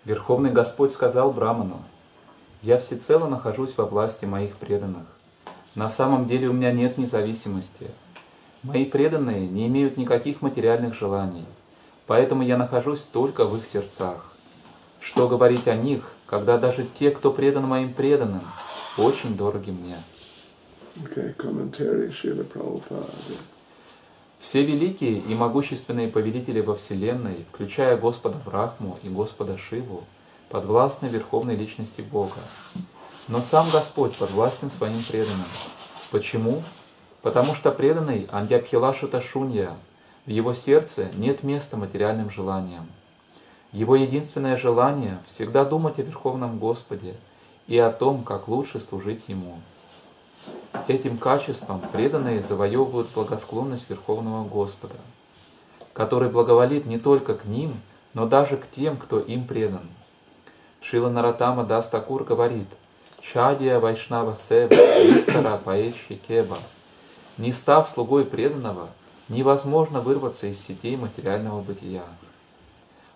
Верховный Господь сказал Браману: «Я всецело нахожусь во власти моих преданных. На самом деле у меня нет независимости. Мои преданные не имеют никаких материальных желаний, поэтому я нахожусь только в их сердцах. Что говорить о них, когда даже те, кто предан моим преданным, очень дороги мне». Комментарий Шрилы Прабхупады. Все великие и могущественные повелители во Вселенной, включая Господа Брахму и Господа Шиву, подвластны Верховной Личности Бога. Но сам Господь подвластен своим преданным. Почему? Потому что преданный Андьябхилашута Шунья, в его сердце нет места материальным желаниям. Его единственное желание – всегда думать о Верховном Господе и о том, как лучше служить Ему. Этим качеством преданные завоевывают благосклонность Верховного Господа, который благоволит не только к ним, но даже к тем, кто им предан. Шрила Нароттама Дас Такур говорит: «Чадья Вайшнава Сева, Истара Паэчи Кеба». Не став слугой преданного, невозможно вырваться из сетей материального бытия.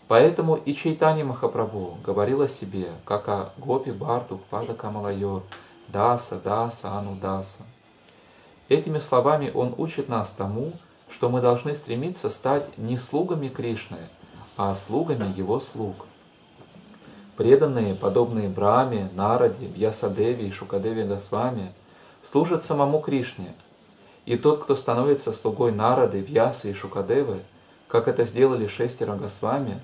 Поэтому и Чайтанья Махапрабху говорил о себе, как о Гопи Барту Пада Камалайор, Даса, Даса, Ану Даса. Этими словами он учит нас тому, что мы должны стремиться стать не слугами Кришны, а слугами Его слуг. Преданные, подобные Брахме, Нараде, Вьясадеве и Шукадеве Госвами, служат самому Кришне. И тот, кто становится слугой Нарады, Вьясы и Шукадевы, как это сделали 6 Госвами,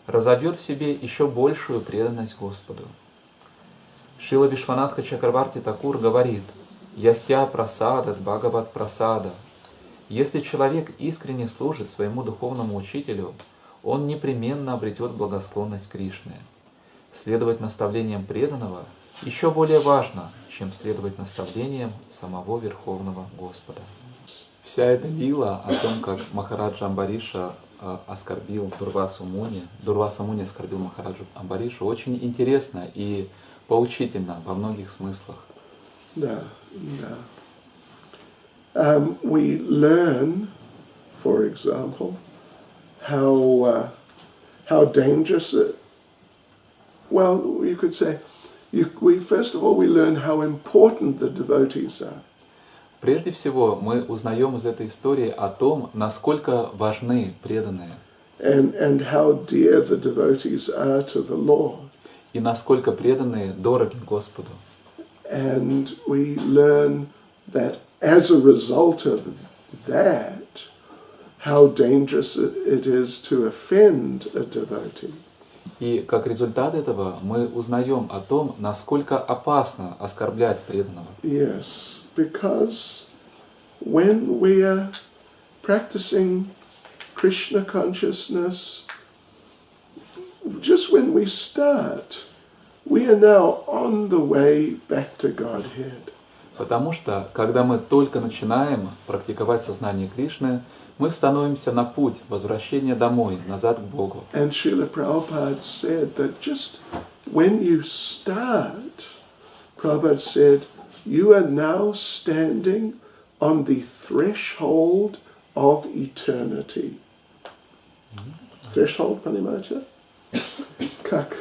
разовьет в себе еще большую преданность Господу. Шрила Вишванатха Чакраварти Такур говорит: «Ясья прасадат Бхагават прасада». Если человек искренне служит своему духовному учителю, он непременно обретет благосклонность Кришны. Следовать наставлениям преданного еще более важно, чем следовать наставлениям самого Верховного Господа. Вся эта лила о том, как Махараджа Амбариша оскорбил Дурвасу Муни, Дурваса Муни оскорбил Махараджу Амбаришу, очень интересно и поучительно во многих смыслах. Да, да. We learn, for example, how dangerous it. Well, you could say, first of all, we learn how important the devotees are. Прежде всего, мы узнаем из этой истории о том, насколько важны преданные. And how dear the devotees are to the Lord. И насколько преданные дороги Господу. And we learn that as a result of that, how dangerous it is to offend a devotee. И как результат этого мы узнаем о том, насколько опасно оскорблять преданного. Yes, because when we are practicing Krishna consciousness, just when we start, we are now on the way back to Godhead. Потому что, когда мы только начинаем практиковать сознание Кришны, мы становимся на путь возвращения домой, назад к Богу. And Шрила Прабхупада said that just when you start, Prabhupada said, you are now standing on the threshold of eternity. Threshold, понимаете? Как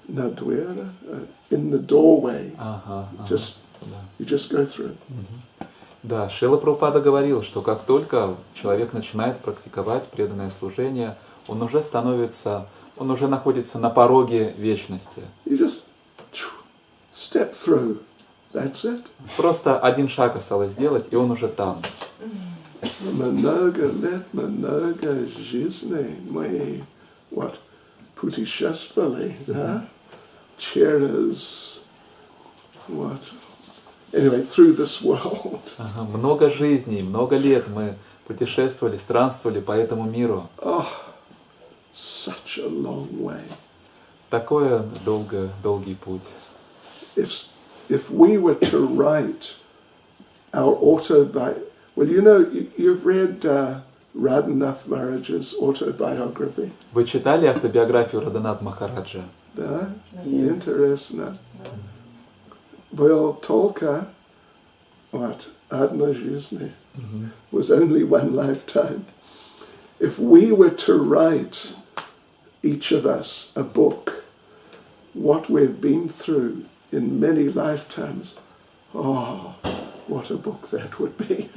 на двери, in the doorway. You just go through it. Да, Шрила Прабхупада говорил, что как только человек начинает практиковать преданное служение, он уже находится на пороге вечности. You just step through. That's it. Просто один шаг осталось сделать, и он уже там. Много лет, много жизней мы путешествовали, да? Через Anyway, through this world. Много жизней, много лет мы путешествовали, странствовали по этому миру. Oh, such a long way. Такой долгий путь. If we were to write our autobiography, well, you know, you've read Radhanath Maharaj's autobiography. Вы читали автобиографию Радханат Махараджа? Да, интересно. Well, только одна жизнь was only one lifetime. If we were to write each of us a book, what we've been through in many lifetimes, oh, what a book that would be.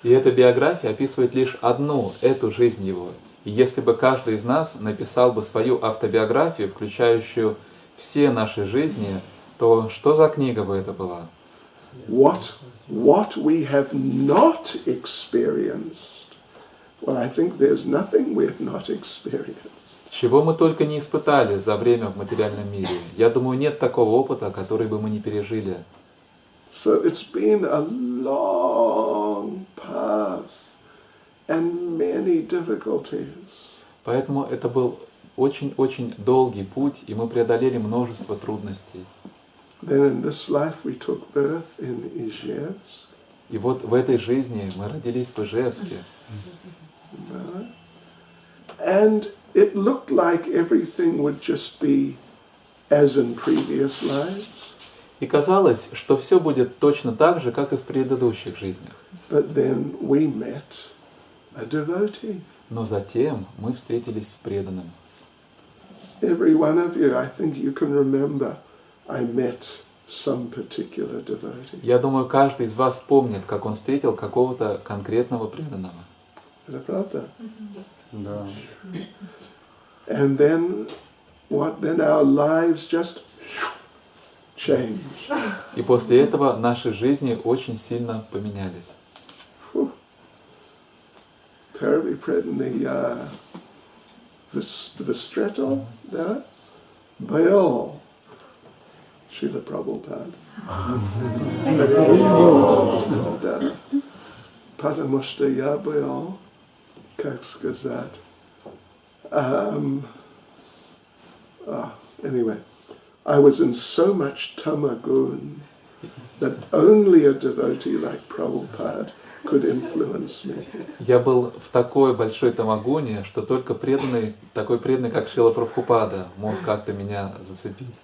И эта биография описывает лишь одну, эту жизнь его. И если бы каждый из нас написал бы свою автобиографию, включающую все наши жизни, то что за книга бы это была? What we have not experienced, well, I think there's nothing we have not experienced. Чего мы только не испытали за время в материальном мире. Я думаю, нет такого опыта, который бы мы не пережили. So it's been a long path and many difficulties. Поэтому это был очень-очень долгий путь, и мы преодолели множество трудностей. Then in this life we took birth in Ijevsk. И вот в этой жизни мы родились в Ижевске. And it looked like everything would just be as in previous lives. И казалось, что все будет точно так же, как и в предыдущих жизнях. But then we met a devotee. Но затем мы встретились с преданным. Every one of you, I think you can remember, I met some particular devotee. Я думаю, каждый из вас помнит, как он встретил какого-то конкретного преданного. Это правда? Да. And then what? Then our lives just changed. И после этого наши жизни очень сильно поменялись. Первый преданный встретил, да? Был Шрила Прабхупада. Да. Потому что я был, как сказать, anyway, I was in so much tamagun that only a devotee like Prabhupada could influence me. Я был в такой большой тамагоне, что только преданный, такой преданный, как Шрила Прабхупада, мог как-то меня зацепить.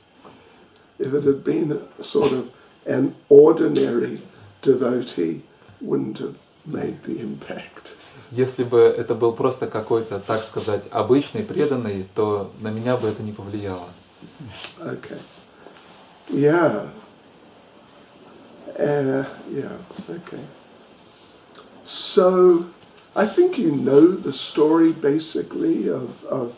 If it had been sort of an ordinary devotee, wouldn't have made the impact. Если бы это был просто какой-то, так сказать, обычный преданный, то на меня бы это не повлияло. Okay. Yeah. Okay. So, I think you know the story basically of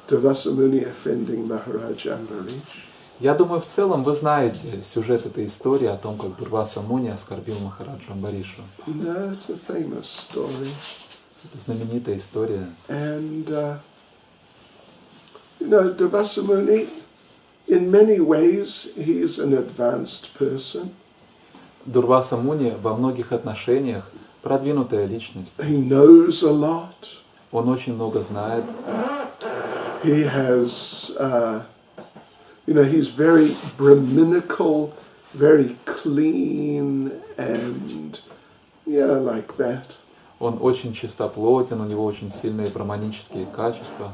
Devasamuni offending Maharaja Ambarish. Я думаю, в целом вы знаете сюжет этой истории о том, как Дурваса Муни оскорбил Махараджу Амбаришу. No, it's a famous story. Это знаменитая история. And, Devasamuni, in many ways, he is an advanced person. Дурваса Муни во многих отношениях продвинутая личность. He knows a lot. Он очень много знает. He has, he's very Brahminical, very clean, and like that. Он очень чистоплотен, у него очень сильные браманические качества.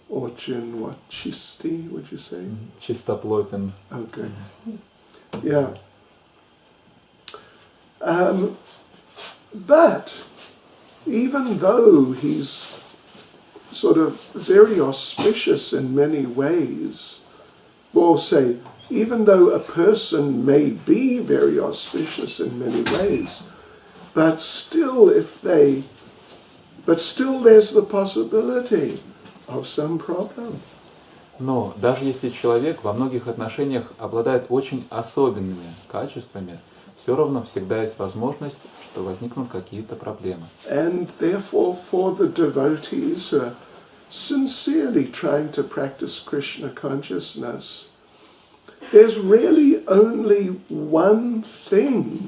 Очень what? Чистый, would you say? Чистоплотен. Okay. Yeah. But even though he's sort of very auspicious in many ways, we'll say, even though a person may be very auspicious in many ways, but still there's the possibility of some problem. Но даже если человек во многих отношениях обладает очень особенными качествами, все равно всегда есть возможность, что возникнут какие-то проблемы. And therefore, for the devotees who are sincerely trying to practice Krishna consciousness, there's really only one thing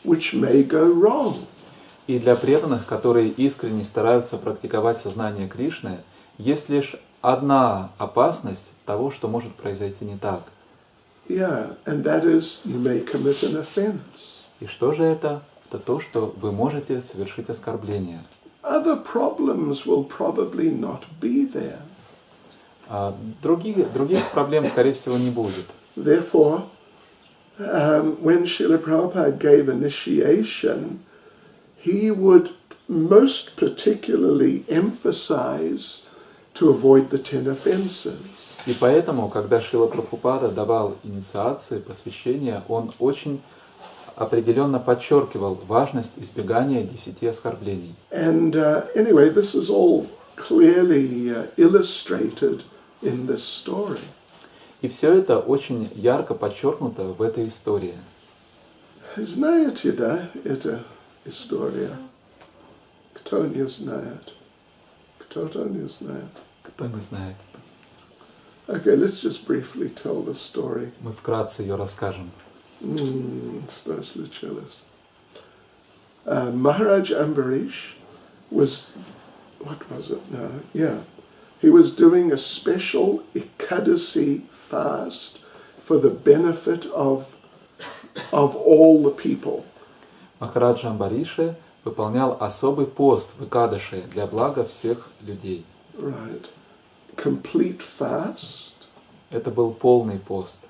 which may go wrong. И для преданных, которые искренне стараются практиковать сознание Кришны, есть лишь одна опасность того, что может произойти не так. Yeah, and that is you may commit an offense. И что же это? Это то, что вы можете совершить оскорбление. Other problems will probably not be there. Других проблем, скорее всего, не будет. Therefore, when Srila Prabhupada gave initiation, he would most particularly emphasize to avoid the 10 offenses. И поэтому, когда Шрила Прабхупада давал инициации, посвящения, он очень определенно подчеркивал важность избегания 10 оскорблений. And anyway, this is all clearly illustrated in this story. И все это очень ярко подчеркнуто в этой истории. Знаете, да, эта история? Кто не знает? Кто-то не знает? Кто не знает. Okay, let's just briefly tell the story. Мы вкратце ее расскажем. Что случилось? Maharaj Ambarish was, what was it now? Yeah, he was doing a special Ekadasi fast for the benefit of all the people. Махараджа Амбариши выполнял особый пост в Экадаши для блага всех людей. Right. Complete fast. Это был полный пост.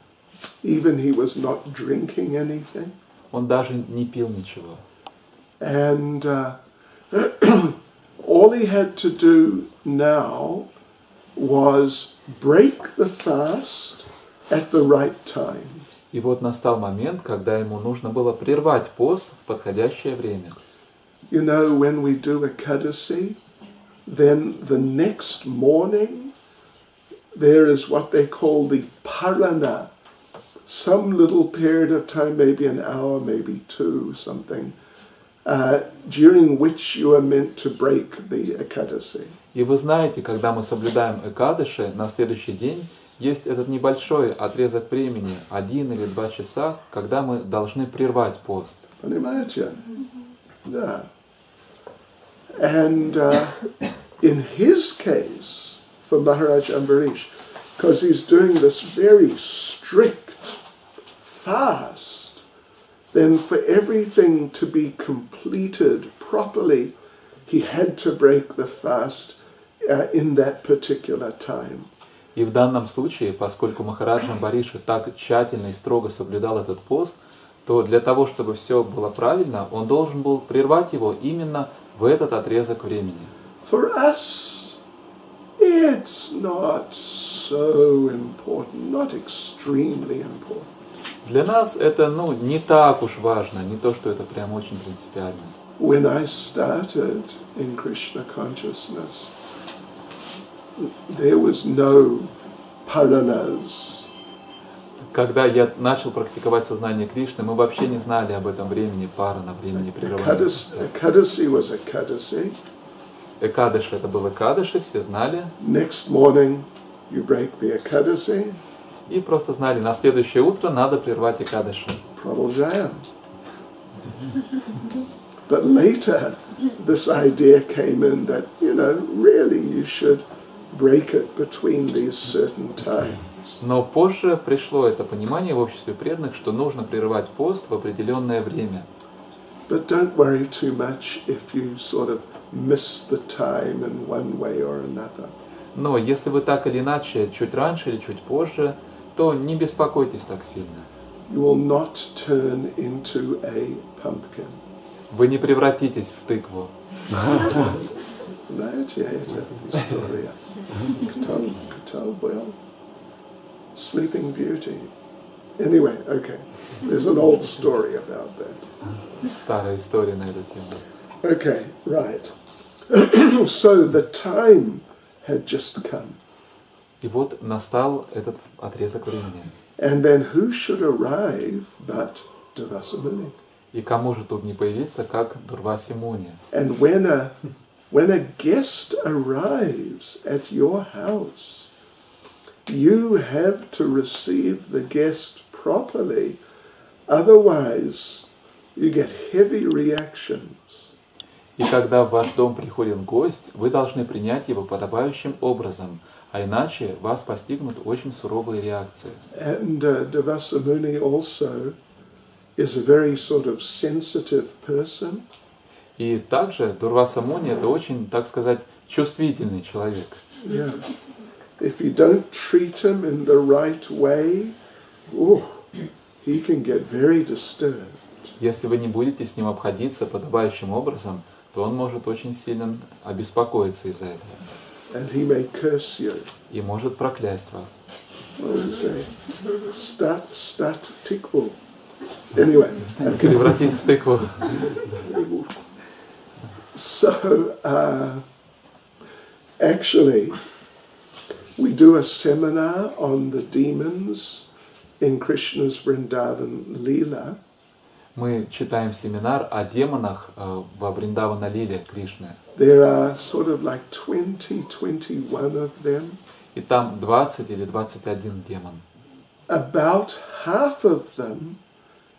Even he was not drinking anything. Он даже не пил ничего. And all he had to do now was break the fast at the right time. И вот настал момент, когда ему нужно было прервать пост в подходящее время. You know, when we do Ekadasi, then the next morning there is what they call the parana. Some little period of time, maybe an hour, maybe two, something, during which you are meant to break the Ekadasi. И вы знаете, когда мы соблюдаем Экадаши, на следующий день есть этот небольшой отрезок времени, 1 или 2 часа, когда мы должны прервать пост. Понимаете? Да. And in his case, for Maharaj Ambarish, because he's doing this very strict fast, then for everything to be completed properly, he had to break the fast in that particular time. И в данном случае, поскольку Махараджа Амбариши так тщательно и строго соблюдал этот пост, то для того, чтобы все было правильно, он должен был прервать его именно в этот отрезок времени. For us, it's not so important, not extremely important. Для нас это, не так уж важно, не то, что это прям очень принципиально. When I started in Krishna consciousness, there was no paranas. Когда я начал практиковать сознание Кришны, мы вообще не знали об этом времени парана, времени прерывания. Ekadasi was Ekadasi. Экадаши это был Экадаши, все знали. Next morning, you break the Ekadasi. И просто знали, на следующее утро надо прервать Экадаши. Prabhupada. But later, this idea came in that, really you should break it between these certain times. Но позже пришло это понимание в обществе преданных, что нужно прерывать пост в определенное время. But don't worry too much if you sort of miss the time in one way or another. Но если вы так или иначе, чуть раньше или чуть позже, то не беспокойтесь так сильно. You will not turn into a pumpkin. Вы не превратитесь в тыкву. Знаете эту историю? Кто был? Sleeping Beauty. Anyway, okay. There's an old story about that. Старая история на эту тему. Okay, right. So the time had just come. И вот настал этот отрезок времени. And then who should arrive but Durvasamuni? И кому же тут не появиться, как Дурваси Муни? And when a guest arrives at your house, you have to receive the guest properly, otherwise you get heavy reactions. И когда в ваш дом приходит гость, вы должны принять его подобающим образом, а иначе вас постигнут очень суровые реакции. And Durvasamuni also is a very sort of sensitive person. И также Дурваса Муни это очень, так сказать, чувствительный человек. Yeah. If you don't treat him in the right way, he can get very disturbed. Если вы не будете с ним обходиться подобающим образом, то он может очень сильно обеспокоиться из-за этого. and he may curse you. и может проклясть вас. What would you say? Stat tikvu. Anyway. Okay. Превратись в тыкву. So, actually, we do a seminar on the demons in Krishna's Vrindavan Leela. Мы читаем семинар о демонах во Вриндавана Лиле Кришны. There are sort of like 20, 21 of them. И там 20 или 21 демон. About half of them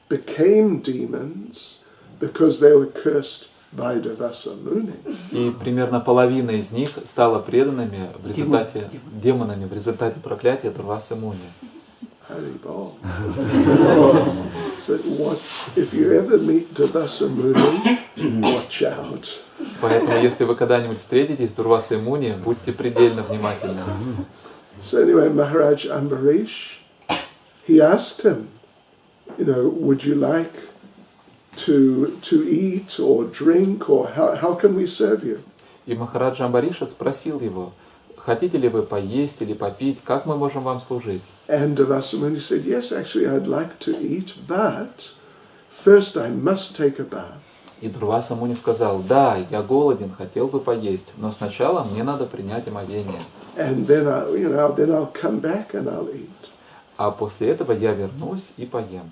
became demons because they were cursed by Devasa Muni. И примерно половина из них стала преданными в результате, демонами в результате проклятия Дурвасы Муни. Haribol. So what, if you ever meet Devasa Muni, watch out. Поэтому, если вы когда-нибудь встретитесь с Дурвасой Муни, будьте предельно внимательны. So anyway, Maharaj Ambarish, he asked him, would you like to eat or drink, or how can we serve you? И Махараджа Амбариша спросил его, хотите ли вы поесть или попить, как мы можем вам служить? And Devasa Muni said, yes, actually I'd like to eat, but first I must take a bath. И Дурваса Муни сказал, да, я голоден, хотел бы поесть, но сначала мне надо принять омовение. And then I'll come back and I'll eat. А после этого я вернусь и поем.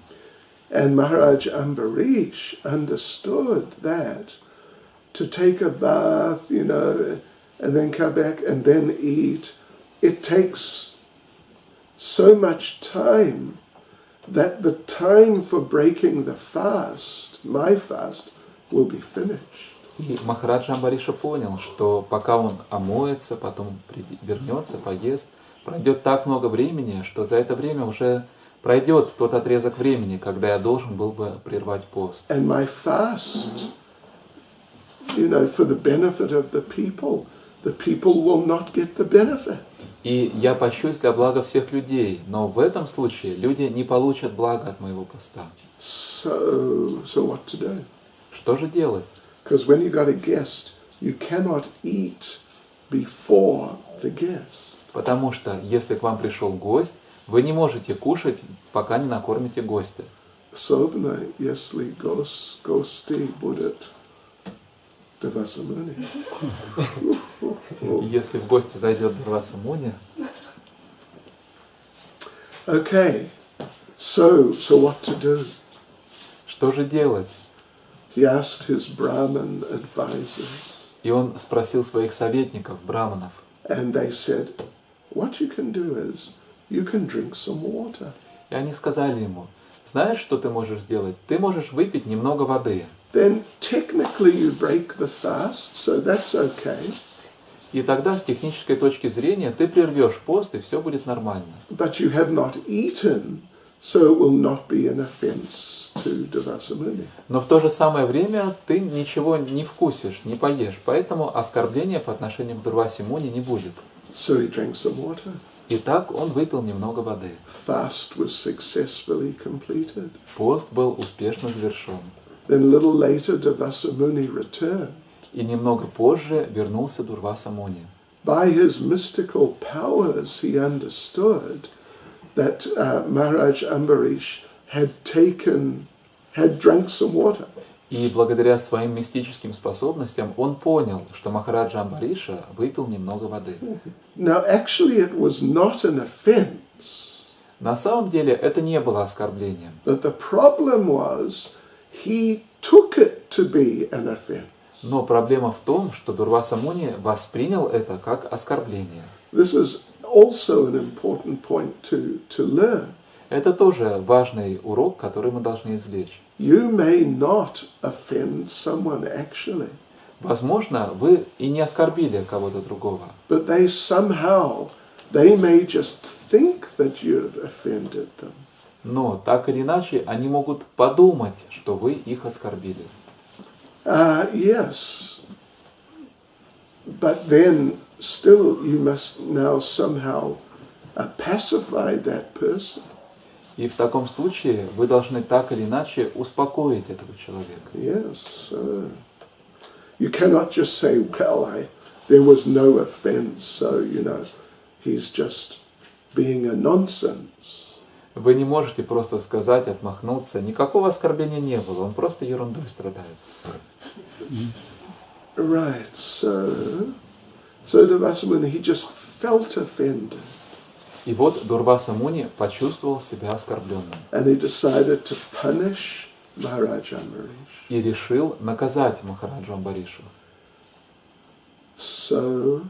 And Maharaj Ambarish understood that to take a bath, and then come back and then eat, it takes so much time that the time for breaking the fast, my fast, will be finished. И Махараджа Амбариша понял, что пока он омоется, потом вернется, поест, пройдет так много времени, что за это время уже пройдет тот отрезок времени, когда я должен был бы прервать пост. And my fast, for the benefit of the people will not get the benefit. И я пощусь для блага всех людей, но в этом случае люди не получат блага от моего поста. So what to do? Что же делать? Because when you got a guest, you cannot eat before the guest. Потому что, если к вам пришел гость, вы не можете кушать, пока не накормите гостя. Особенно, если гости будут Devasa Muni. Если в гости зайдет Дурваса Муни. Okay, so what to do? Что же делать? He asked his Brahmin advisors. И он спросил своих советников, браманов. And they said, what you can do is, you can drink some water. И они сказали ему, знаешь, что ты можешь сделать? Ты можешь выпить немного воды. Then technically you break the fast, so that's okay. И тогда с технической точки зрения ты прервешь пост, и все будет нормально. But you have not eaten, so it will not be an offense to Devasa Muni. Но в то же самое время ты ничего не вкусишь, не поешь, поэтому оскорбления по отношению к Дурвасе Муни не будет. So he drank some water. Итак, он выпил немного воды. Fast was successfully completed. Пост был успешно завершен. Then a little later, Devasa Muni returned. И немного позже вернулся Дурваса Муни. By his mystical powers, he understood that Maharaj Ambarish had drunk some water. И благодаря своим мистическим способностям он понял, что Махараджа Амбариша выпил немного воды. Now, actually, it was not an offense. На самом деле это не было оскорблением. But the problem was he took it to be an offense. Но проблема в том, что Дурваса Муни воспринял это как оскорбление. This is also an important point to learn. Это тоже важный урок, который мы должны извлечь. You may not offend someone actually. Возможно, вы и не оскорбили кого-то другого. But they may just think that you've offended them. Но так или иначе, они могут подумать, что вы их оскорбили. Yes. But then still you must now somehow pacify that person. И в таком случае вы должны так или иначе успокоить этого человека. Yes. You cannot just say, well, there was no offense, so, he's just being a nonsense. Вы не можете просто сказать, отмахнуться. Никакого оскорбления не было, он просто ерундой страдает. Right, so Durvasa Muni, he just felt offended. И вот Дурваса Муни почувствовал себя оскорбленным. And he decided to punish Maharaj Ambarish. И решил наказать Махараджу Амбаришу. So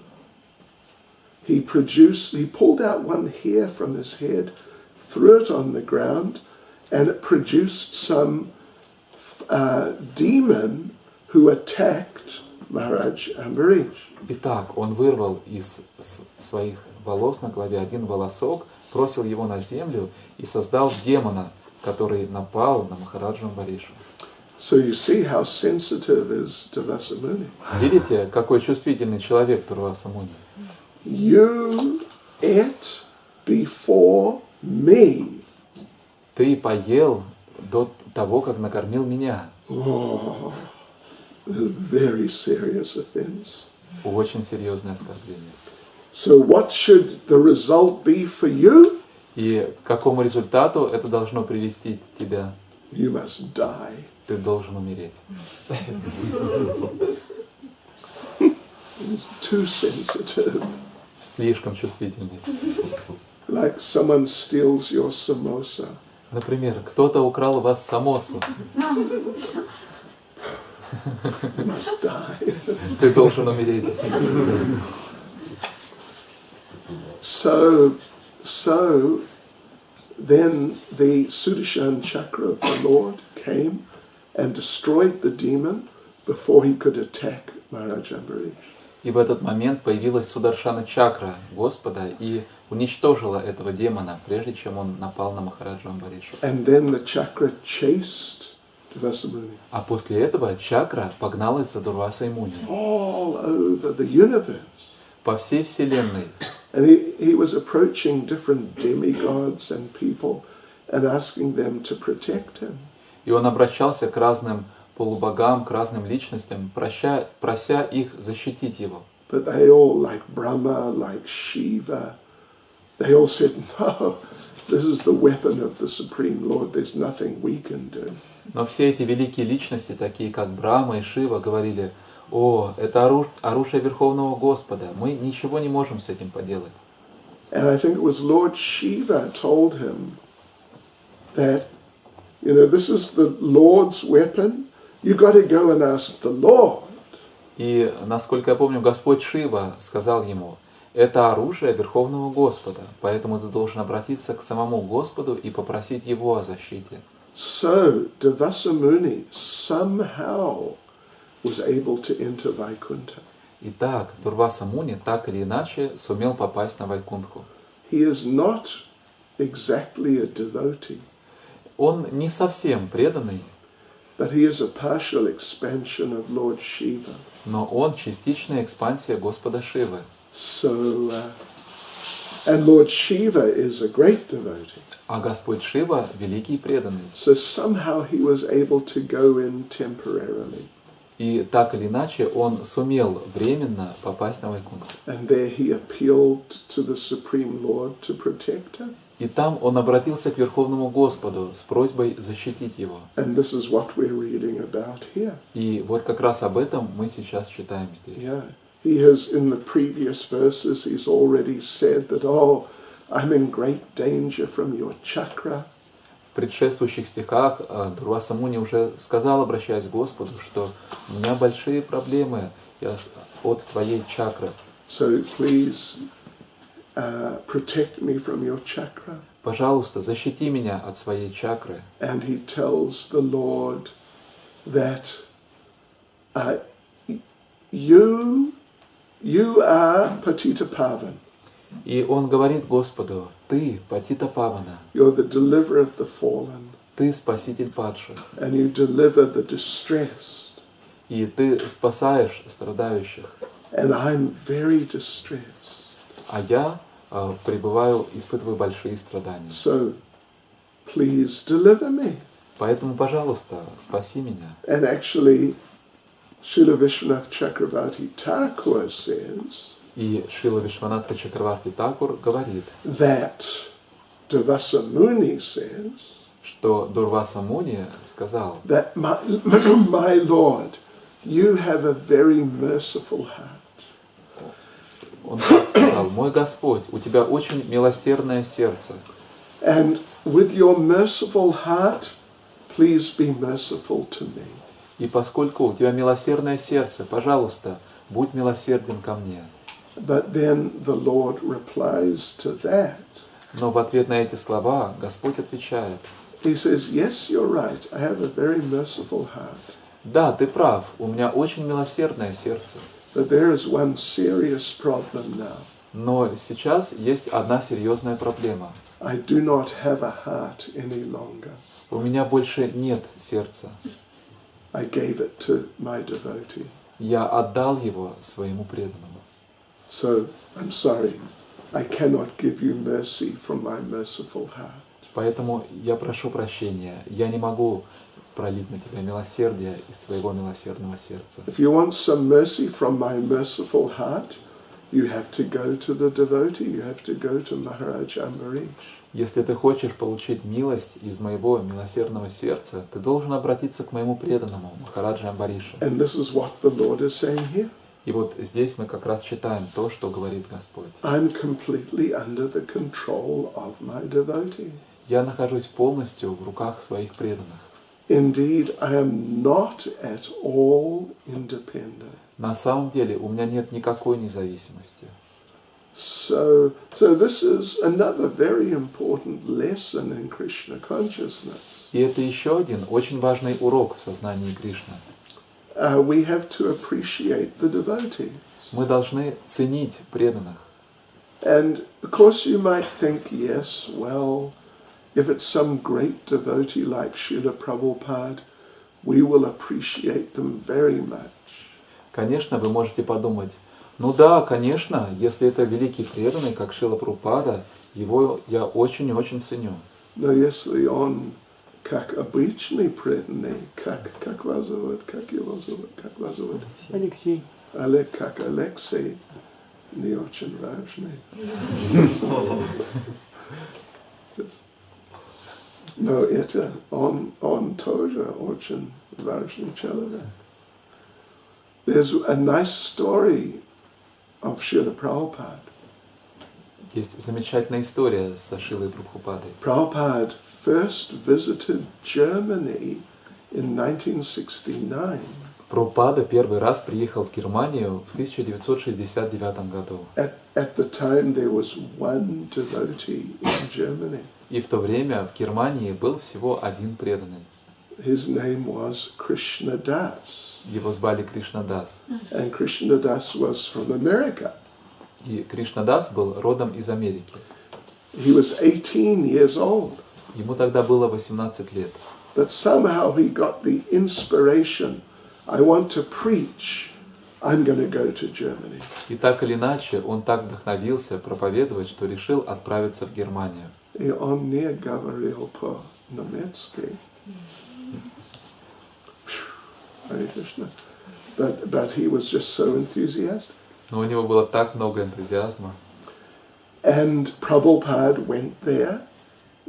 he pulled out one hair from his head, threw it on the ground, and it produced some demon who attacked Maharaj Ambarish. Итак, он вырвал из своих волос на голове один волосок, бросил его на землю и создал демона, который напал на Махараджу Амбаришу. So you see how sensitive is Durvasa Muni. Видите, какой чувствительный человек Дурваса Муни? You ate before me. Ты поел до того, как накормил меня. Oh, a very serious offense. Очень серьезное оскорбление. So what should the result be for you? И к какому результату это должно привести тебя? You must die. Ты должен умереть. It's too sensitive. Слишком чувствительный. Like someone steals your samosa. Например, кто-то украл у вас самосу. You must die. Ты должен умереть. So then the Sudarshan chakra of the Lord came and destroyed the demon before he could attack Maharaj Ambarish. И в этот момент появилась Сударшана чакра Господа и уничтожила этого демона, прежде чем он напал на Махараджу Амбаришу. And then the chakra chased Durvasa Muni А после этого чакра погналась за Дурвасой Муни all over the universe. по всей вселенной. And he was approaching different demigods and people and asking them to protect him. И он обращался к разным полубогам, к разным личностям, прося их защитить его. But they all, like Brahma, like Shiva, they all said, no, this is the weapon of the Supreme Lord, there's nothing we can do. Но все эти великие личности, такие как Брахма и Шива, говорили: «О, это оружие Верховного Господа, мы ничего не можем с этим поделать». And I think it was Lord Shiva told him that, this is the Lord's weapon, you got to go and ask the Lord. И, насколько я помню, Господь Шива сказал ему: «Это оружие Верховного Господа, поэтому ты должен обратиться к самому Господу и попросить Его о защите». So, Durvasa Muni somehow was able to enter Vaikuntha. Итак, Дурваса Муни так или иначе сумел попасть на Вайкунтху. He is not exactly a devotee, Он не совсем преданный, but he is a partial expansion of Lord Shiva. но он частичная экспансия Господа Шивы. So, and Lord Shiva is a great devotee. А Господь Шива – великий преданный. So somehow he was able to go in temporarily. И так или иначе он сумел временно попасть на Вайкунтху. And there he appealed to the Supreme Lord to protect him. И там он обратился к Верховному Господу с просьбой защитить его. And this is what we're reading about here. И вот как раз об этом мы сейчас читаем здесь. Yeah. He has, in the previous verses, he's already said that, oh, I'm in great danger from your chakra. В предшествующих стихах Дурваса Муни уже сказал, обращаясь к Господу, что у меня большие проблемы от твоей чакры. So please protect me from your chakra. Пожалуйста, защити меня от своей чакры. And he tells the Lord that you are Patita Pavan. И он говорит Господу: ты Патита Павана, You're the deliverer of the fallen. ты спаситель падших, And you deliver the distressed. и ты спасаешь страдающих. And I'm very distressed. А я испытываю большие страдания. So please deliver me. Поэтому, пожалуйста, спаси меня. And actually, Srila Vishwanath Chakravarti Thakur says И Шрила Вишванатха Чакраварти Такур говорит, that Durvasa Muni says что Дурваса Муни сказал, that my Lord, you have a very merciful heart. он так сказал, мой Господь, у тебя очень милосердное сердце. And with your merciful heart, please be merciful to me. И поскольку у тебя милосердное сердце, пожалуйста, будь милосерден ко мне. But then the Lord replies to that. Но в ответ на эти слова Господь отвечает, He says, yes, you're right, I have a very merciful heart. да, ты прав, у меня очень милосердное сердце. But there is one serious problem now. Но сейчас есть одна серьезная проблема. I do not have a heart any longer. У меня больше нет сердца. I gave it to my devotee. Я отдал его своему преданному. So, I'm sorry, I cannot give you mercy from my merciful heart. Поэтому я прошу прощения, я не могу пролить на тебя милосердие из своего милосердного сердца. If you want some mercy from my merciful heart, you have to go to the devotee, you have to go to Maharaj Ambarish. Если ты хочешь получить милость из моего милосердного сердца, ты должен обратиться к моему преданному, Махараджи Амбарише. And this is what the Lord is saying here. И вот здесь мы как раз читаем то, что говорит Господь. I'm completely under the control of my devotee. Я нахожусь полностью в руках своих преданных. Indeed, I am not at all independent. На самом деле у меня нет никакой независимости. So this is another very important lesson in Krishna consciousness. И это еще один очень важный урок в сознании Кришны. We have to appreciate the devotees. Мы должны ценить преданных. And of course you might think, yes, well, if it's some great devotee like Srila Prabhupada, we will appreciate them very much. Конечно, вы можете подумать, ну да, конечно, если это великий преданный, как Шрила Прабхупада, его я очень-очень ценю. Но если он как обычный преданный, как вас зовут, как его зовут, как вас зовут? Алексей. Как Алексей, не очень важный. Но это он тоже очень важный человек. There's a nice story of Srila Prabhupada. Есть замечательная история со Шрилой Прабхупадой. Prabhupada first visited Germany in 1969. Прабхупада первый раз приехал в Германию в 1969 году. At the time there was one devotee in Germany. И в то время в Германии был всего один преданный. His name was Krishna Das. Его звали Кришна Дас. And Krishna Das was from America. И Кришна Дас был родом из Америки. He was 18 years old. Ему тогда было 18 лет. But somehow he got the inspiration, I want to preach, I'm going to go to Germany. И так или иначе, он так вдохновился проповедовать, что решил отправиться в Германию. И он не говорил по-немецки. But he was just so enthusiastic. Но у него было так много энтузиазма. And Prabhupada went there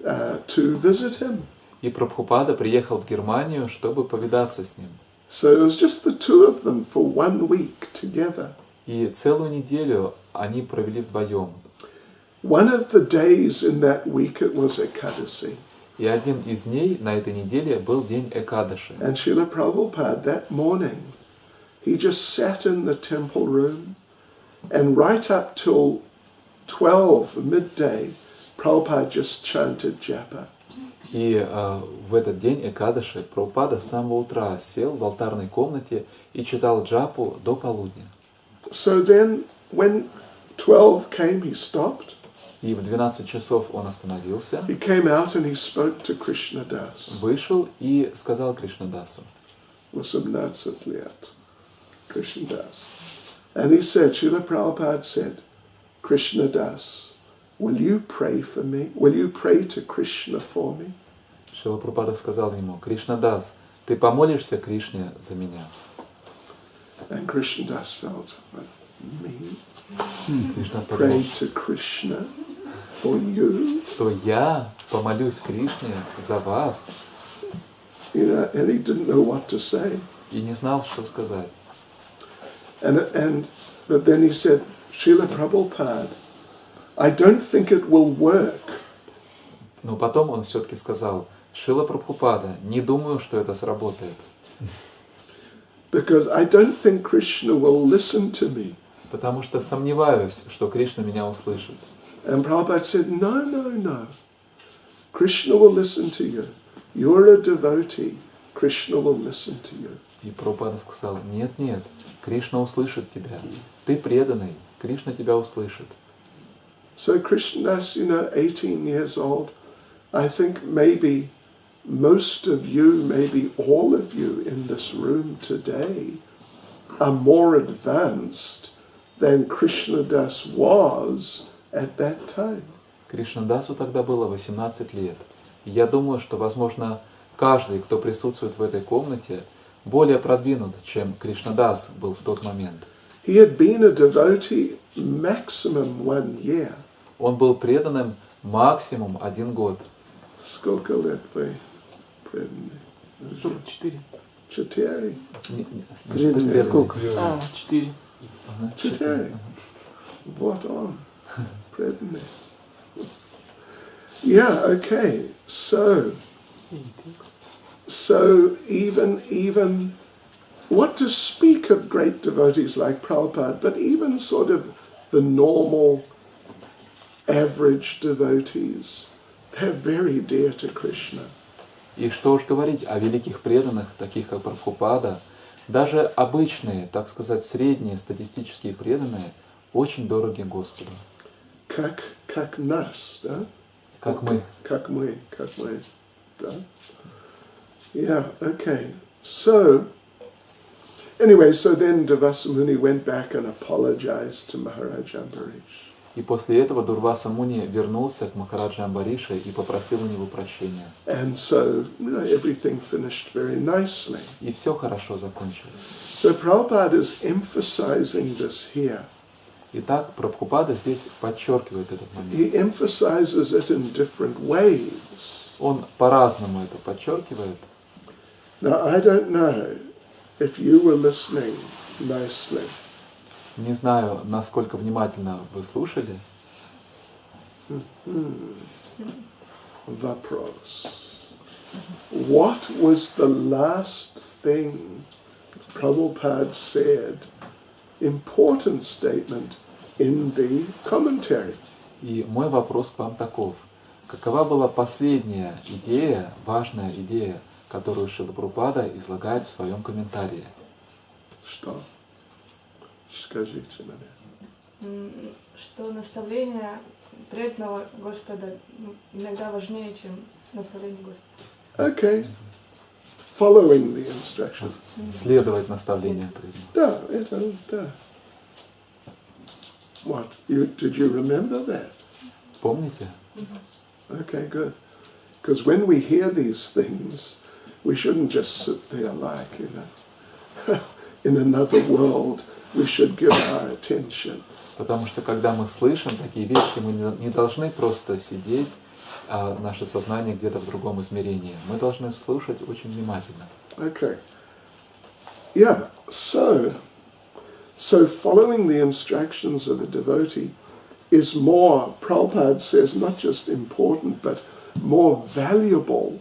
to visit him. И Прабхупада приехал в Германию, чтобы повидаться с ним. So it was just the two of them for 1 week together. И целую неделю они провели вдвоем. One of the days in that week it was Ekadasi. И один из дней на этой неделе был день Экадаши. And Srila Prabhupada that morning, he just sat in the temple room, and right up till 12 midday, Prabhupada just chanted japa. И в этот день Экадаши Прабхупада с самого утра сел в алтарной комнате и читал джапу до полудня. So then, when 12 came, he stopped. И в 12 часов он остановился, He came out and he spoke to Krishna Das. вышел и сказал Кришнадасу. 18 лет. Krishna Das. And he said, Srila Prabhupada said, Krishna Das, will you pray for me? Will you pray to Krishna for me? Шрила Прабхупада сказал ему: Кришнадас, ты помолишься Кришне за меня? And Krishna Das felt, me? Кришна Pray подумал, to Krishna for you? что я помолюсь Кришне за вас, You know, and he didn't know what to say. и не знал, что сказать. But then he said, Srila Prabhupada, I don't think it will work. Но потом он все-таки сказал, Шрила Прабхупада, не думаю, что это сработает. Because I don't think Krishna will listen to me. Потому что сомневаюсь, что Кришна меня услышит. And Prabhupada said, no. Krishna will listen to you. You're a devotee. Krishna will listen to you. И Прабхупада сказал, нет, Кришна услышит тебя. Ты преданный, Кришна тебя услышит. So Krishnadas, 18 years old, I think maybe most of you, maybe all of you in this room today are more advanced than Krishnadas was at that time. Кришнадасу тогда было 18 лет. И я думаю, что, возможно, каждый, кто присутствует в этой комнате, более продвинут, чем Кришнадас был в тот момент. He had been a devotee maximum 1 year. Он был преданным максимум 1 год. Сколько лет вы преданный? 44. 4. Преданный. Сколько? 4. 4. Вот он. Преданный. Yeah, okay. So even what to speak of great devotees like Prabhupada, but even sort of the normal average devotees, they're very dear to Krishna. И что уж говорить о великих преданных, таких как Прабхупада, даже обычные, так сказать, средние статистические преданные, очень дороги Господу. Как нас, да? Как мы. Как мы, да? Yeah, okay. So, anyway, so then Durvasa Muni went back and apologized to Maharaj Ambarish. И после этого Дурваса Муни вернулся к Махараджа Амбарише и попросил у него прощения. And so, everything finished very nicely. И все хорошо закончилось. So Prabhupada is emphasizing this here. Итак, Прабхупада здесь подчеркивает этот момент. He emphasizes it in different ways. Он по-разному это подчеркивает. Now, I don't know if you were listening nicely. Не знаю, насколько внимательно вы слушали. Vapros. What was the last thing Prabhupada said, important statement, in the commentary? И мой вопрос к вам таков. Какова была последняя идея, важная идея, которую Шрила Прабхупада излагает в своем комментарии? Что? Скажите мне. Что наставление преданного Господа иногда важнее, чем наставление Господа. Okay. Following the instruction. Следовать наставлениям преданных. Да, это, да. What? Did you remember that? Помните? Okay, good. Because when we hear these things, we shouldn't just sit there like, in another world. We should give our attention. Потому что когда мы слышим такие вещи, мы не должны просто сидеть, а наше сознание где-то в другом измерении. Мы должны слушать очень внимательно. Okay. Yeah, so following the instructions of a devotee is more, Prabhupada says, not just important, but more valuable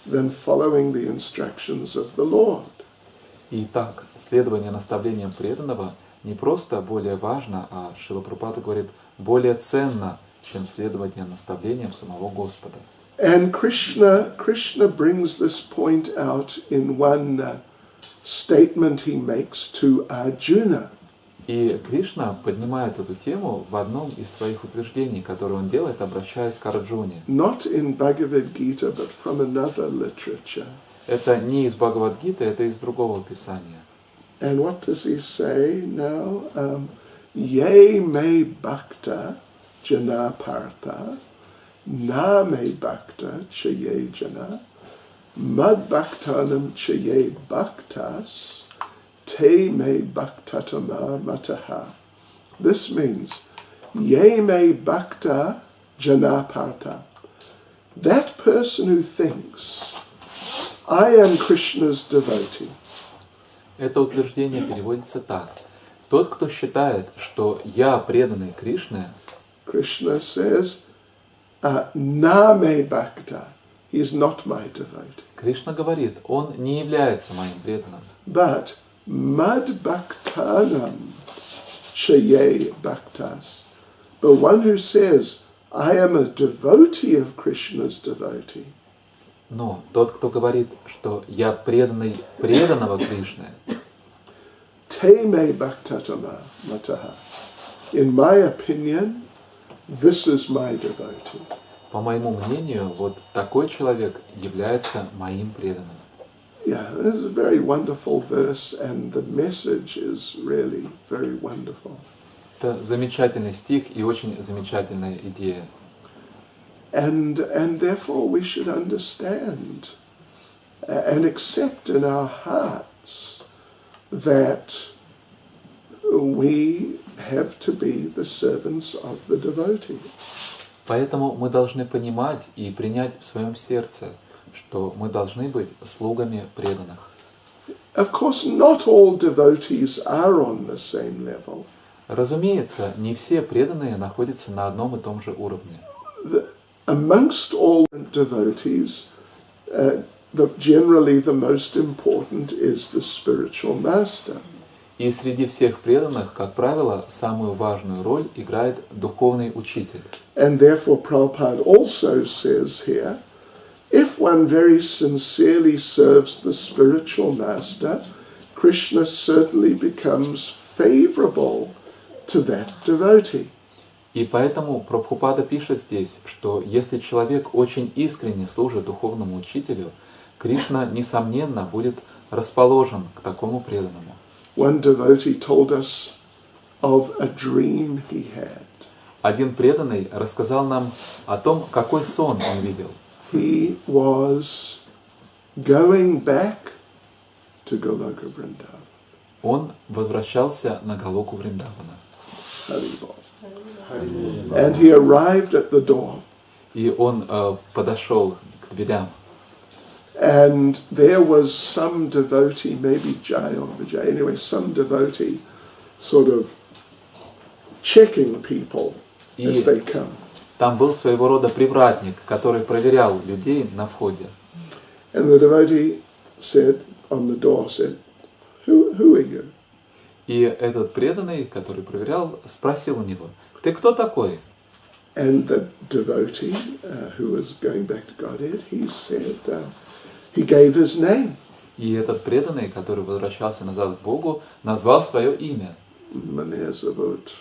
than following the instructions of the Lord. Итак, следование наставлениям преданного не просто более важно, а Шрила Прабхупада говорит, более ценно, чем следование наставлениям самого Господа. And Krishna brings this point out in one statement he makes to Arjuna. И Кришна поднимает эту тему в одном из своих утверждений, которое он делает, обращаясь к Арджуне. Not in Bhagavad Gita, but from another literature. Это не из Бхагавад-гиты, это из другого писания. And what does he say now? Ye me bhakta jana partha, na me bhakta chaye jana, mad bhaktanam chaye bhaktas, te me bhaktatama mataha. This means, ye me bhakta janaparta. That person who thinks, I am Krishna's devotee. Это утверждение переводится так. Тот, кто считает, что я преданный Кришне, Krishna says, na me bhakta. He is not my devotee. Кришна говорит, он не является моим преданным. But mad bhaktanam chaye bhaktas. But one who says, I am a devotee of Krishna's devotee. Но тот, кто говорит, что я преданный преданного Кришны, Te me bhaktatama mataha. In my opinion, this is my devotee. по моему мнению, вот такой человек является моим преданным. Yeah, this is a very wonderful verse, and the message is really very wonderful. Это замечательный стих и очень замечательная идея. And therefore we should understand and accept in our hearts that we have to be the servants of the devotee. Поэтому мы должны понимать и принять в своем сердце, что мы должны быть слугами преданных. Of course, not all devotees are on the same level. Разумеется, не все преданные находятся на одном и том же уровне. Amongst all devotees, generally the most important is the spiritual master. И среди всех преданных, как правило, самую важную роль играет духовный учитель. And therefore Prabhupada also says here, if one very sincerely serves the spiritual master, Krishna certainly becomes favorable to that devotee. И поэтому Прабхупада пишет здесь, что если человек очень искренне служит духовному учителю, Кришна, несомненно, будет расположен к такому преданному. One devotee told us of a dream he had. Один преданный рассказал нам о том, какой сон он видел. He was going back to Goloka Vrindavan. Он возвращался на Галоку Вриндавана. Haribol. And he arrived at the door. И он подошел к дверям. And there was some devotee, maybe Jai or Vijay, anyway, some devotee sort of checking people as they come. Там был своего рода привратник, который проверял людей на входе. And the devotee said, on the door, said, who are you? И этот преданный, который проверял, спросил у него, ты кто такой? And the devotee who was going back to Godhead, he said, he gave his name. И этот преданный, который возвращался назад к Богу, назвал свое имя. Меня зовут,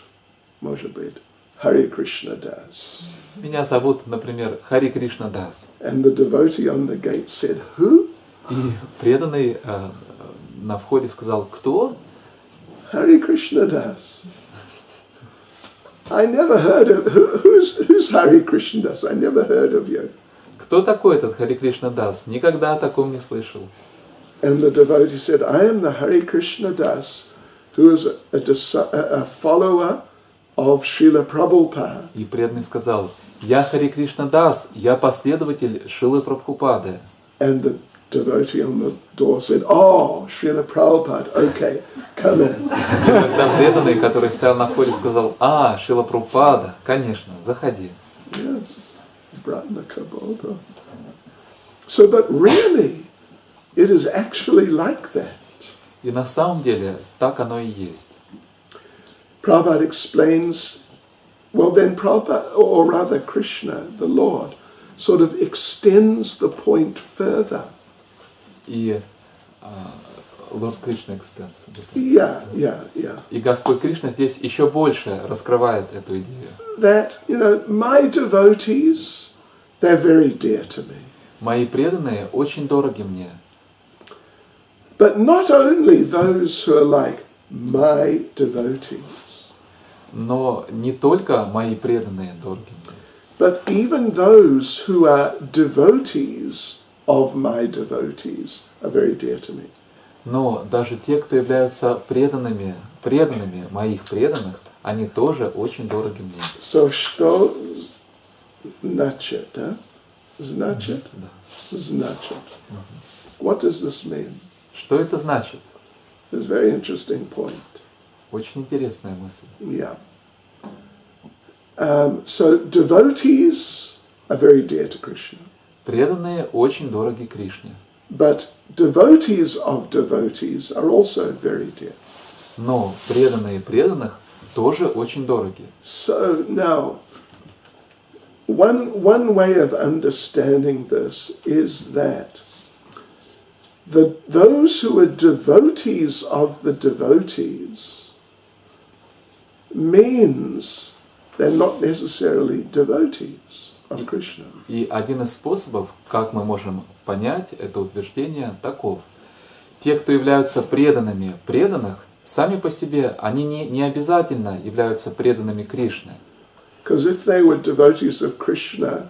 может быть, Hare Krishna Das. Меня зовут, например, Хари Кришна Дас. And the devotee on the gate said, who? И преданный на входе сказал, кто? Hare Krishna Das. I never heard of, who's Hare Krishna Das? I never heard of you. Кто такой этот Хари Кришна Дас? Никогда о таком не слышал. And the devotee said, I am the Hare Krishna Das, who is a follower of Srila Prabhupada. И преданный сказал, я Хари Кришна Дас, я последователь Шрилы Прабхупады. And the devotee on the door said, oh, Srila Prabhupada, okay, come in. И тогда преданный, который стоял на входе, сказал, Шрила Прабхупада, конечно, заходи. Yes, Bratnakaboda. So, but really, it is actually like that. И на самом деле так оно и есть. Prabhupada explains, well then Prabhupada, or rather Krishna, the Lord, sort of extends the point further. И Lord Krishna extends. Yeah. И Господь Кришна здесь еще больше раскрывает эту идею. That, my devotees, they're very dear to me. Мои преданные очень дороги мне. But not only those who are like my devotees, Но не только мои преданные дороги мне, but even those who are devotees of my devotees are very dear to me. Но даже те, кто являются преданными моих преданных, они тоже очень дороги мне. So, что значит, да? Значит? Да. Значит. What does this mean? Что это значит? It's a very interesting point. Очень интересная мысль. Yeah. So devotees are very dear to Krishna. Преданные очень дороги Кришне. But devotees of devotees are also very dear. Но преданные преданных тоже очень дороги. So now, one way of understanding this is that those who are devotees of the devotees means they're not necessarily devotees of Krishna. И один из способов, как мы можем понять это утверждение, таков. Те, кто являются преданными преданных, сами по себе, они не обязательно являются преданными Кришны. Because if they were devotees of Krishna,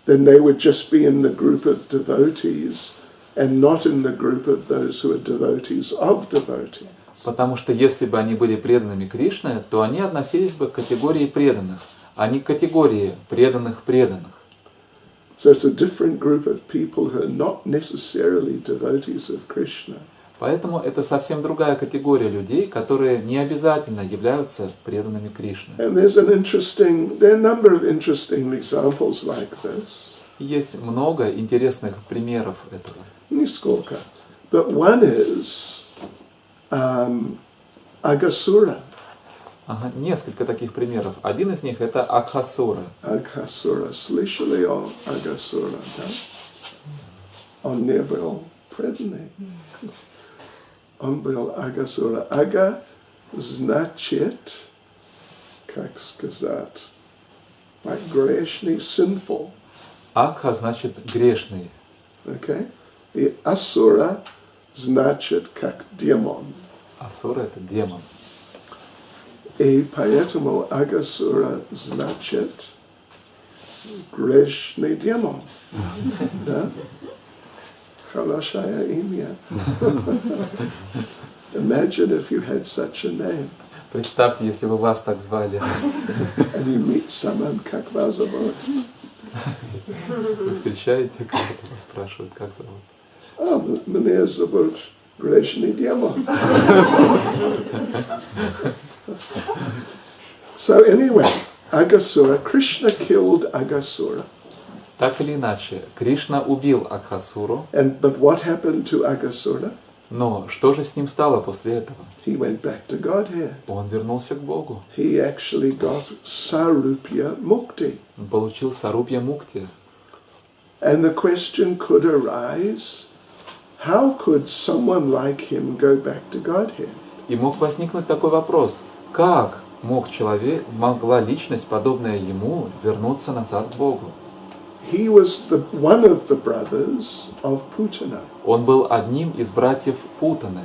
then they would just be in the group of devotees and not in the group of those who are devotees of devotees. Потому что если бы они были преданными Кришне, то они относились бы к категории преданных, а не к категории преданных преданных. So it's a different group of people who are not necessarily devotees of Krishna. Поэтому это совсем другая категория людей, которые не обязательно являются преданными Кришне. And there are a number of interesting examples like this. И есть много интересных примеров этого. Нисколько. But one is Aghasura. Ага, несколько таких примеров. Один из них это Акхасура. Aghasura. Слышали о Aghasura, да? Он не был преданный. Он был Aghasura. Ага значит, как сказать, like грешный, sinful. Акха значит грешный. Okay? И Асура значит как демон. Асура это демон. И поэтому Агасура значит грешный демон. Да? Хорошее имя. Imagine if you had such a name. Представьте, если бы вас так звали. And you meet someone, как вас зовут? Вы встречаете кого-то, вас спрашивают, как зовут. Меня зовут грешный демон. So anyway, Aghasura, Krishna killed Aghasura. Так или иначе, Кришна убил Акхасуру, But what happened to Aghasura? но что же с ним стало после этого? He went back to Godhead. Он вернулся к Богу. He actually got Sarupya Mukti. Он получил Сарупья Мукти. And the question could arise, how could someone like him go back to Godhead? И мог возникнуть такой вопрос, как могла личность, подобная ему, вернуться назад к Богу? He was one of the brothers of Putana. Он был одним из братьев Путаны.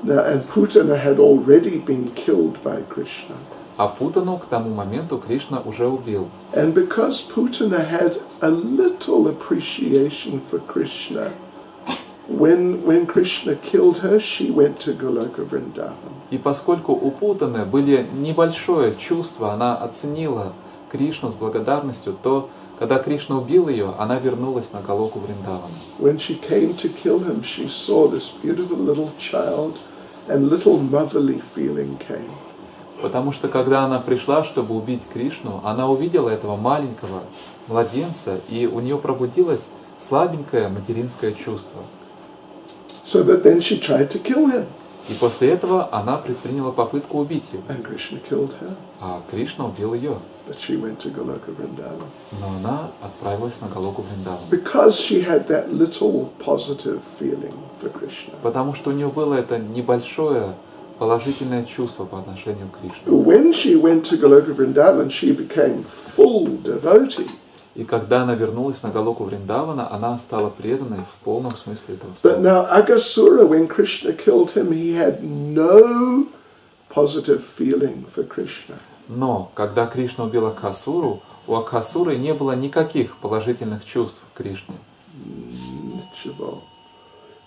Now, and Putana had already been killed by Krishna. А Путану к тому моменту Кришна уже убил. And because Putana had a little appreciation for Krishna, when Krishna killed her, she went to Goloka Vrindavan. И поскольку у Путаны были небольшое чувство, она оценила Кришну с благодарностью, то когда Кришна убил ее, она вернулась на Галоку Вриндавана. When she came to kill him, she saw this beautiful little child, and little motherly feeling came. Потому что когда она пришла, чтобы убить Кришну, она увидела этого маленького младенца, и у нее пробудилось слабенькое материнское чувство. So that then she tried to kill him. И после этого она предприняла попытку убить его. And Krishna killed her. А Кришна убил ее. But she went to Goloka Vrindavan. Но она отправилась на Галоку Вриндаван. Because she had that little positive feeling for Krishna. Потому что у нее было это небольшое положительное чувство по отношению к Кришне. When she went to Goloka Vrindavan, she became full devotee. И когда она вернулась на Галоку Вриндавана, она стала преданной в полном смысле этого But слова. now Aghasura, when Krishna killed him, he had no positive feeling for Krishna. Но когда Кришна убил Акхасуру, у Акхасуры не было никаких положительных чувств к Кришне.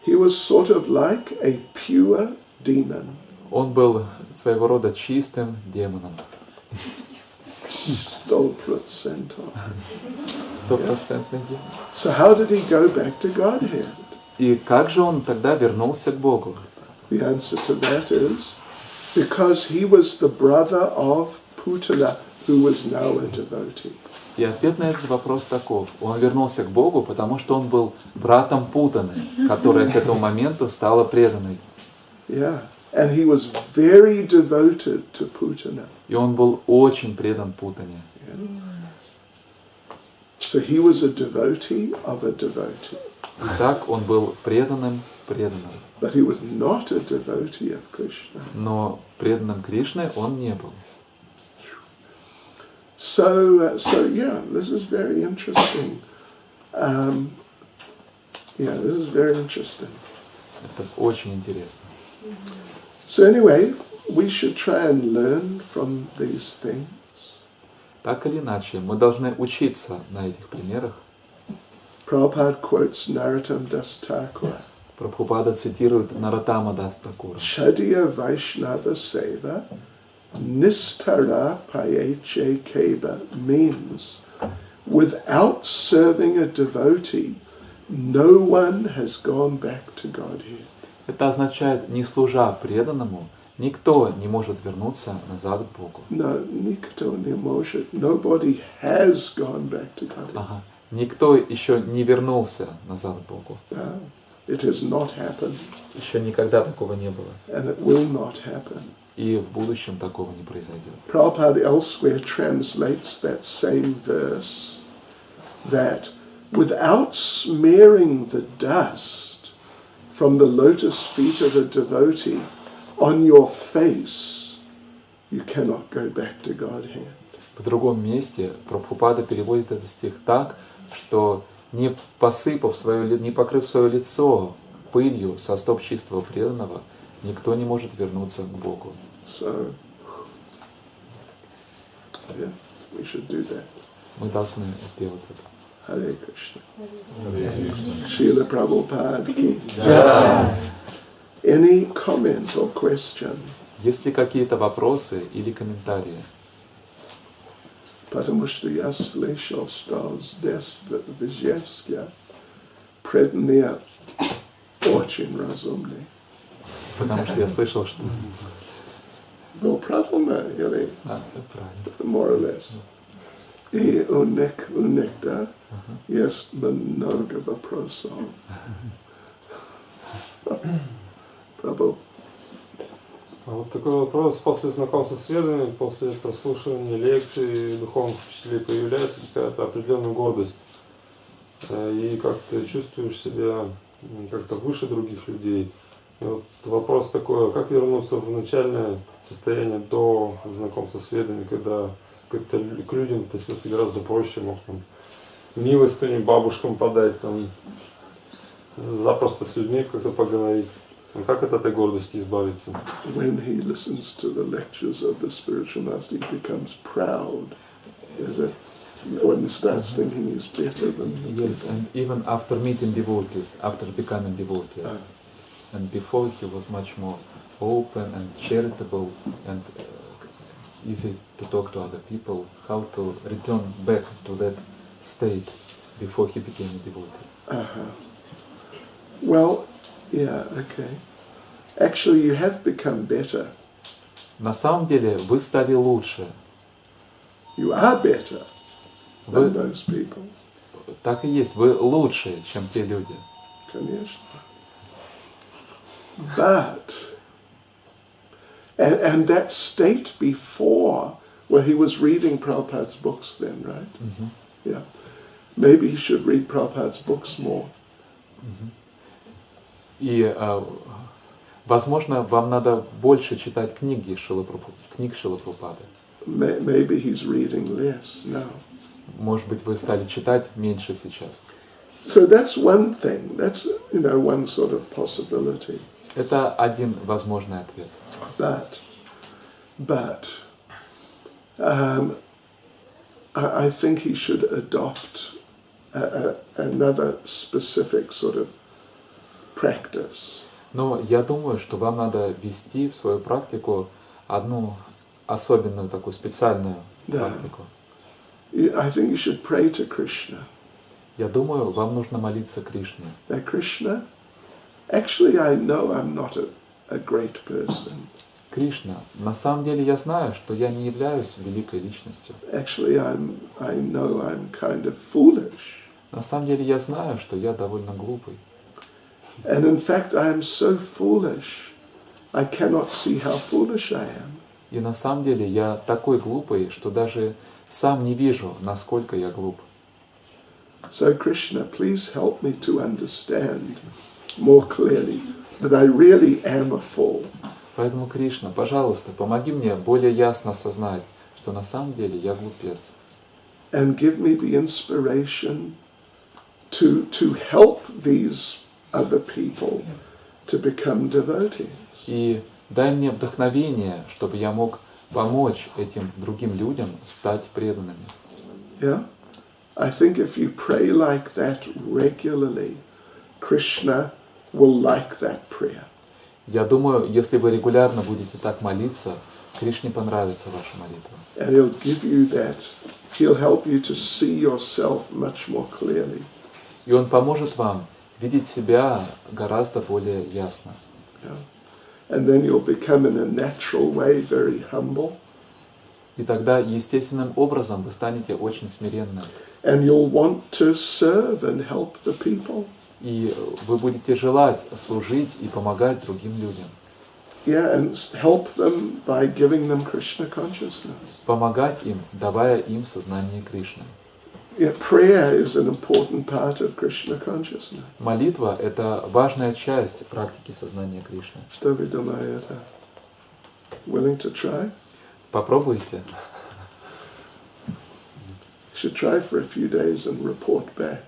He was sort of like a pure demon. Он был своего рода чистым демоном. 100%. Стопроцентный демон. So how did he go back to Godhead? И как же он тогда вернулся к Богу? The answer to that is because he was the brother of Putana, who was now a devotee. И ответ на этот вопрос таков. Он вернулся к Богу, потому что он был братом Путаны, которая к этому моменту стала преданной. Yeah, and he was very devoted to Putana. И он был очень предан Путане. Yeah. So he was a devotee of a devotee. Итак, он был преданным. But he was not a devotee of Krishna. Но преданным Кришны он не был. So yeah, this is very interesting. This is very interesting. Это очень интересно. So anyway, we should try and learn from these things. Так или иначе, мы должны учиться на этих примерах. Prabhupada quotes Narottam Das Thakur. Прабхупада цитирует Нароттама Дас Такура. Shadiya Vaishnava Seva Nistara Payeche Keba means without serving a devotee, no one has gone back to Godhead. Это означает, не служа преданному, никто не может вернуться назад к Богу. No, nikto ne может. Nobody has gone back to Godhead. Ага. Никто еще не вернулся назад к Богу. No, it has not happened. Еще никогда такого не было. And it will not happen. И в будущем такого не произойдет. Prabhupada elsewhere translates that same verse that without smearing the dust from the lotus feet of a devotee on your face, you cannot go back to Godhead. В другом месте Прабхупада переводит этот стих так, что не покрыв свое лицо пылью со стоп чистого преданного, никто не может вернуться к Богу. So, yeah, we should do that. Мы должны сделать это. Hare Krishna. Шрила Прабхупада ki. Any comment or question? Есть ли какие-то вопросы или комментарии? Потому что я слышал, что здесь в Вижевске преданные очень разумные. Потому что я слышал, что... Ну, правильно, или правильно. more or less. И у них, да, есть много вопросов. Прабhu. Вот такой вопрос. После знакомства с ведами, после прослушивания лекций духовных учителей появляется какая-то определенная гордость. И как ты чувствуешь себя как-то выше других людей. И вот вопрос такой, как вернуться в начальное состояние до знакомства с ведами, когда как-то к людям относился гораздо проще, мог там милостыню бабушкам подать, там, запросто с людьми как-то поговорить. Как от этой гордости избавиться? When he listens to the lectures of the spiritual master, he becomes proud. Is it? When he starts thinking he's better than Yes, and even after meeting devotees, after becoming devotee, and before he was much more open and charitable and easy to talk to other people, how to return back to that state before he became a devotee. Well, yeah, okay. Actually, you have become better. На самом деле вы стали лучше. You are better Вы, than those people. так и есть, вы лучше, чем те люди. Конечно. But, and that state before, where he was reading Prabhupada's books then, right? Mm-hmm. Yeah. Maybe he should read Prabhupada's books more. Mm-hmm. И, возможно, вам надо больше читать книги Шрилы Прабхупады. Maybe he's reading less now. Может быть, вы стали читать меньше сейчас. So that's one thing. That's, one sort of possibility. Это один возможный ответ. But I think he should adopt another specific sort of practice. Но я думаю, что вам надо ввести в свою практику одну особенную такую специальную Да. практику. I think you should pray to Krishna. Я думаю, вам нужно молиться Кришне. That Krishna, actually I know I'm not a great person. Кришна, на самом деле я знаю, что я не являюсь великой личностью. Actually I know I'm kind of foolish. На самом деле я знаю, что я довольно глупый. And in fact I am so foolish, I cannot see how foolish I am. И на самом деле я такой глупый, что даже сам не вижу, насколько я глуп. So Krishna, please help me to understand more clearly that I really am a fool. Поэтому, Кришна, пожалуйста, помоги мне более ясно осознать, что на самом деле я глупец. And give me the inspiration to help these other people to become devotees. И дай мне вдохновение, чтобы я мог помочь этим другим людям стать преданными. Yeah? I think if you pray like that regularly, Krishna will like that prayer. Я думаю, если вы регулярно будете так молиться, Кришне понравится ваша молитва. And he'll give you that. He'll help you to see yourself much more clearly. И Он поможет вам видеть себя гораздо более ясно. Yeah? And then you'll become in a natural way very humble. И тогда естественным образом вы станете очень смиренным. And you'll want to serve and help the people. И вы будете желать служить и помогать другим людям. Yeah, and help them by giving them Krishna consciousness. Помогать им, давая им сознание Кришны. Yeah, prayer is an important part of Krishna consciousness. Молитва – это важная часть практики сознания Кришны. Что вы думаете? Willing to try? Попробуйте. Should try for a few days and report back.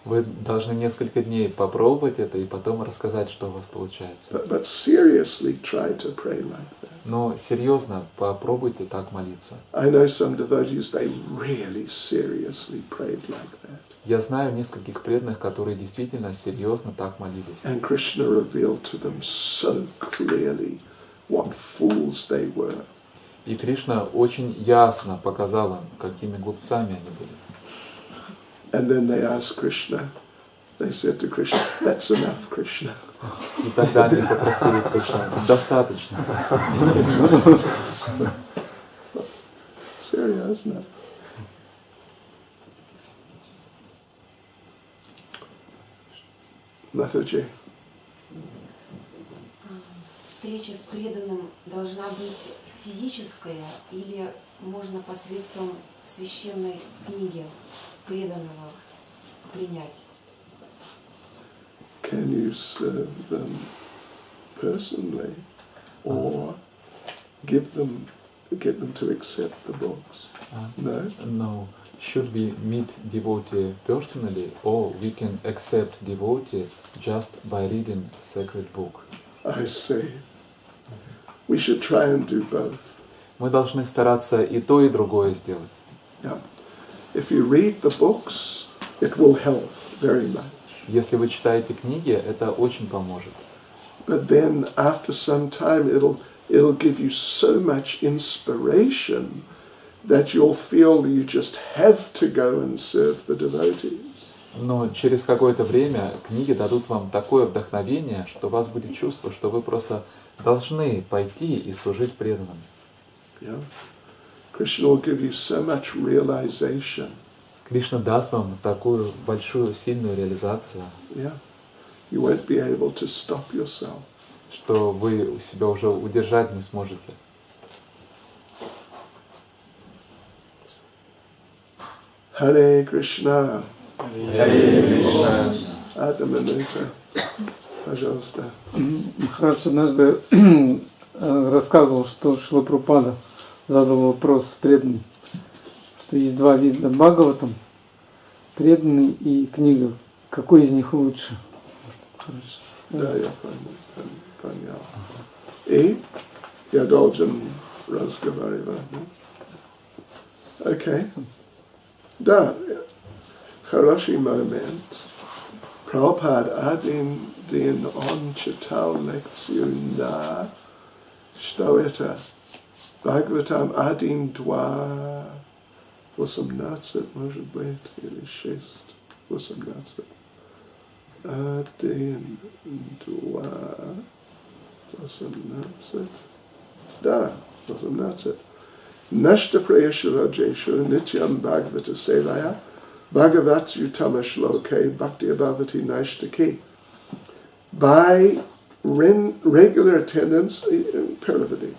Вы должны несколько дней попробовать это и потом рассказать, что у вас получается. But seriously try to pray like that. Но серьезно, попробуйте так молиться. I know some devotees, they really seriously prayed like that. Я знаю нескольких преданных, которые действительно серьезно так молились. And Krishna revealed to them so clearly what fools they were. И Кришна очень ясно показал им, какими глупцами они были. And then they asked Krishna, they said to Krishna, that's enough, Krishna. И тогда они попросили Кришну, достаточно. Серьезно. Матаджи. Встреча с преданным должна быть физическая или можно посредством священной книги преданного принять? Can you serve them personally or get them to accept the books? No? No. Should we meet devotee personally or we can accept devotee just by reading sacred book? I see. We should try and do both. Мы должны стараться и то, и другое сделать. Yeah. If you read the books, it will help very much. Если вы читаете книги, это очень поможет. But then after some time it'll give you so much inspiration that you'll feel you just have to go and serve the devotees. Но через какое-то время книги дадут вам такое вдохновение, что у вас будет чувство, что вы просто должны пойти и служить преданным. Yeah. Krishna will give you so much realization. Кришна даст вам такую большую, сильную реализацию, Yeah. You won't be able to stop yourself. что вы себя уже удержать не сможете. Hare Krishna. Харе Кришна. Адаманута. Пожалуйста. Махарадж однажды рассказывал, что Шрила Прабхупада задал вопрос преданным, что есть два вида Бхагаватам, преданный и книга. Какой из них лучше? Хорошо. Да, я понял. И я должен разговаривать. Окей. Да, хороший момент. Prabhupada adin din on chitao lektiona что это? Бхагаватам 1-2, 18, может быть, или 6, 18. 1, 2, 18. Да, 18. Нашта преяшава джешу нитям бхагавата севая бхагават ютама шлоке бхакти бхавати наштаки. By regular attendance, Paravadi.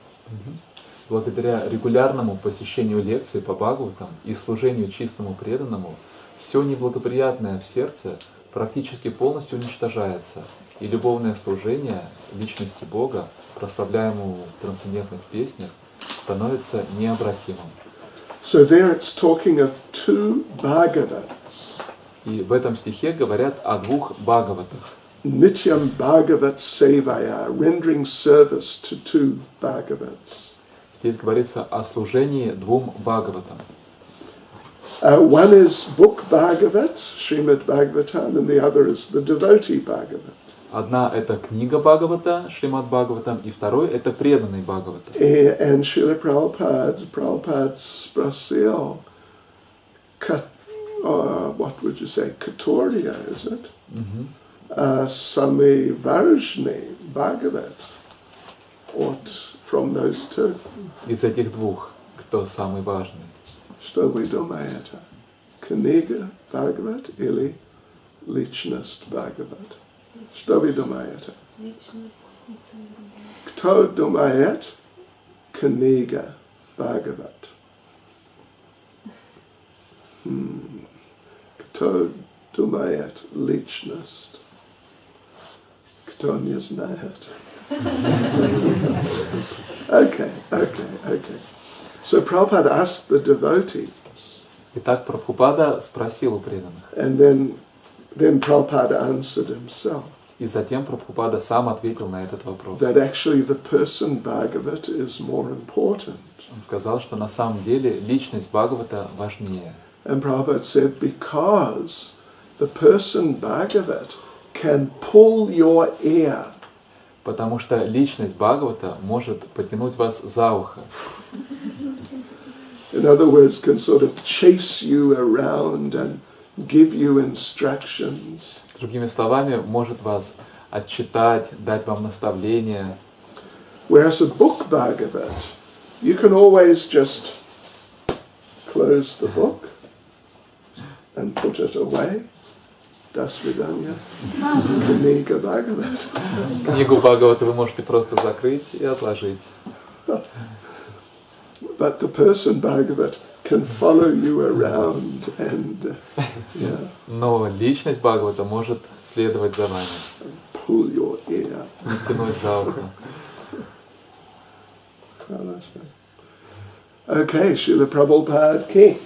Благодаря регулярному посещению лекций по Бхагаватам и служению чистому преданному, все неблагоприятное в сердце практически полностью уничтожается, и любовное служение личности Бога, прославляемому в трансцендентных песнях, становится необратимым. So there it's talking of two Bhagavats. И в этом стихе говорят о двух Бхагаватах. Nityam Bhagavat Sevaya, rendering service to two Bhagavats. Здесь говорится о служении двум Бхагаватам. One is Book Bhagavat, Srimad Bhagavatam, and the other is the devotee Bhagavat. Одна это книга Бхагавата, Шримад Бхагаватам, и второй это преданный Бхагавата. And Шрила Prabhupada sпросил, what would you say, Katoria, is it? Самый важный Бхагават. What from those two? Из этих двух, кто самый важный? Что вы думаете? Книга Бхагават или личность Бхагават? Что вы думаете? Кто думает книга Бхагават? Кто думает личность? Кто не знает? Okay. So Prabhupada asked the devotees. Итак, Прабхупада спросил у преданных. And then Prabhupada answered himself. И затем Прабхупада сам ответил на этот вопрос. That actually the person Bhagavat is more important. Он сказал, что на самом деле личность Бхагавата важнее. And Prabhupada said, because the person Bhagavat can pull your ear. Потому что личность Бхагавата может потянуть вас за ухо. In other words, can sort of chase you around and give you instructions. Другими словами, может вас отчитать, дать вам наставления. Whereas a book Bhagavat, you can always just close the book and put it away. До свидания. Книга Бхагават. Книгу Бхагавата вы можете просто закрыть и отложить. But the person Bhagavat can follow you around and Но личность Бхагавата может следовать за вами. Pull your ear. И тянуть за ухо. Okay, Srila Prabhupada ki.